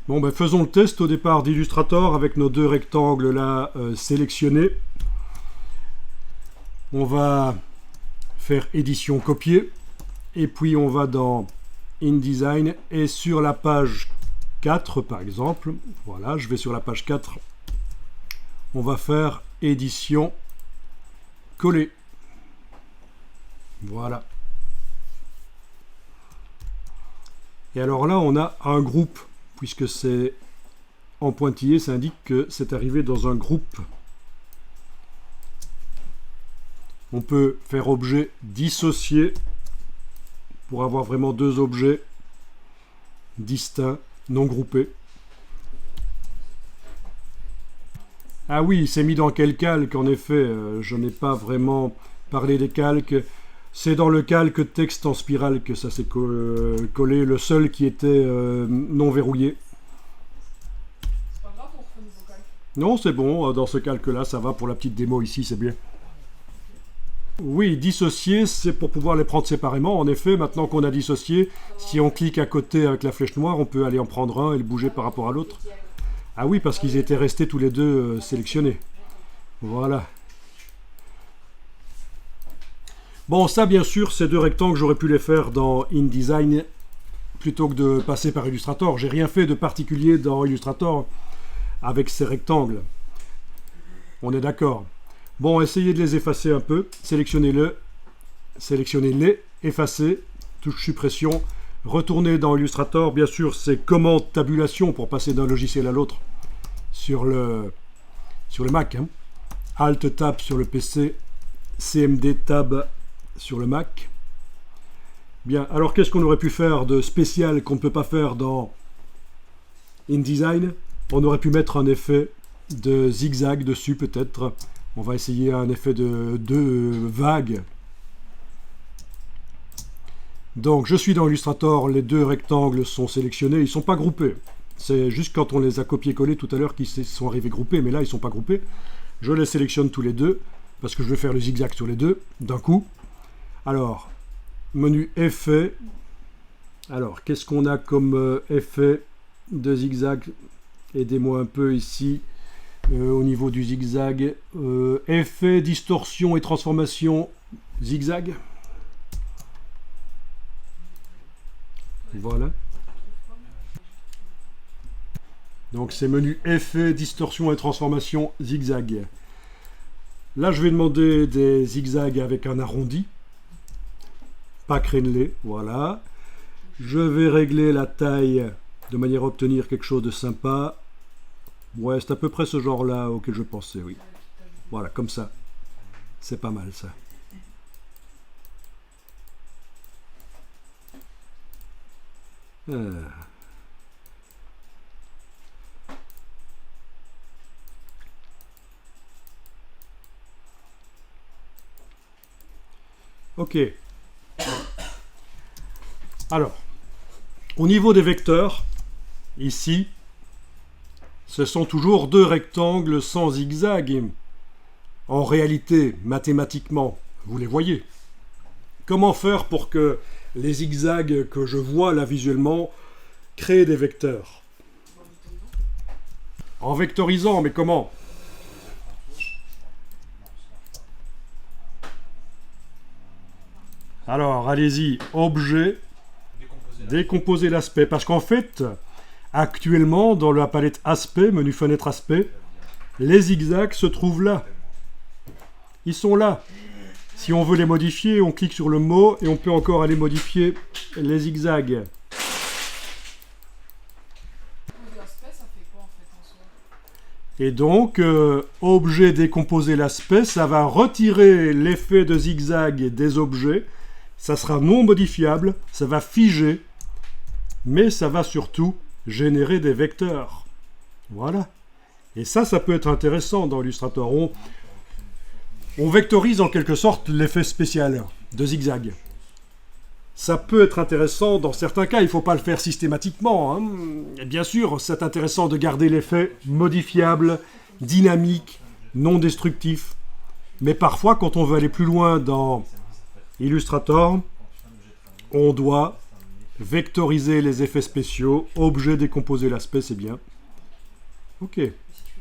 Bon, ben, faisons le test au départ d'Illustrator avec nos deux rectangles là sélectionnés. On va faire édition copier et puis on va dans InDesign et sur la page 4 par exemple, voilà, je vais sur la page 4, on va faire édition coller. Voilà. Et alors là, on a un groupe, puisque c'est en pointillé, ça indique que c'est arrivé dans un groupe. On peut faire objet dissocié pour avoir vraiment deux objets distincts, non groupés. Ah oui, c'est mis dans quel calque? En effet, je n'ai pas vraiment parlé des calques. C'est dans le calque texte en spirale que ça s'est collé, le seul qui était non verrouillé. C'est pas grave, on refait un nouveau calque. Non, c'est bon, dans ce calque-là, ça va pour la petite démo ici, c'est bien. Oui, dissocier, c'est pour pouvoir les prendre séparément. En effet, maintenant qu'on a dissocié, si on clique à côté avec la flèche noire, on peut aller en prendre un et le bouger par rapport à l'autre. Ah oui, parce qu'ils étaient restés tous les deux sélectionnés. Voilà. Bon, ça, bien sûr, ces deux rectangles, j'aurais pu les faire dans InDesign plutôt que de passer par Illustrator. J'ai rien fait de particulier dans Illustrator avec ces rectangles. On est d'accord. Bon, essayez de les effacer un peu. Sélectionnez-les, effacez, touche suppression. Retournez dans Illustrator. Bien sûr, c'est commande tabulation pour passer d'un logiciel à l'autre sur le Mac. Hein. Alt Tab sur le PC, CMD Tab sur le Mac. Bien, alors qu'est-ce qu'on aurait pu faire de spécial qu'on ne peut pas faire dans InDesign? On aurait pu mettre un effet de zigzag dessus peut-être. On va essayer un effet de vague. Donc je suis dans Illustrator, les deux rectangles sont sélectionnés, ils ne sont pas groupés. C'est juste quand on les a copiés-collés tout à l'heure qu'ils sont arrivés groupés, mais là ils ne sont pas groupés. Je les sélectionne tous les deux, parce que je vais faire le zigzag sur les deux d'un coup. Alors, menu effet. Alors, qu'est-ce qu'on a comme effet de zigzag? Aidez-moi un peu ici. Au niveau du zigzag, effet, distorsion et transformation zigzag. Voilà. Donc c'est menu effet, distorsion et transformation zigzag. Là je vais demander des zigzags avec un arrondi, pas crénelé, voilà. Je vais régler la taille de manière à obtenir quelque chose de sympa. Ouais, c'est à peu près ce genre-là auquel je pensais, oui. Voilà, comme ça. C'est pas mal, ça. Ok. Alors, au niveau des vecteurs, ici, ce sont toujours deux rectangles sans zigzag. En réalité, mathématiquement, vous les voyez. Comment faire pour que les zigzags que je vois là visuellement créent des vecteurs? En vectorisant, mais comment? Alors, allez-y, objet, décomposer l'aspect. Parce qu'en fait, actuellement, dans la palette aspect, menu fenêtre aspect, les zigzags se trouvent là. Ils sont là. Si on veut les modifier, on clique sur le mot et on peut encore aller modifier les zigzags. Et donc, objet décomposer l'aspect, ça va retirer l'effet de zigzag des objets. Ça sera non modifiable, ça va figer, mais ça va surtout générer des vecteurs. Voilà. Et ça peut être intéressant dans Illustrator. On vectorise en quelque sorte l'effet spécial de zigzag. Ça peut être intéressant dans certains cas, il ne faut pas le faire systématiquement. Hein. Et bien sûr, c'est intéressant de garder l'effet modifiable, dynamique, non destructif. Mais parfois, quand on veut aller plus loin dans Illustrator, on doit Vectoriser les effets spéciaux. Objet décomposer l'aspect, c'est bien. Ok. Mais si tu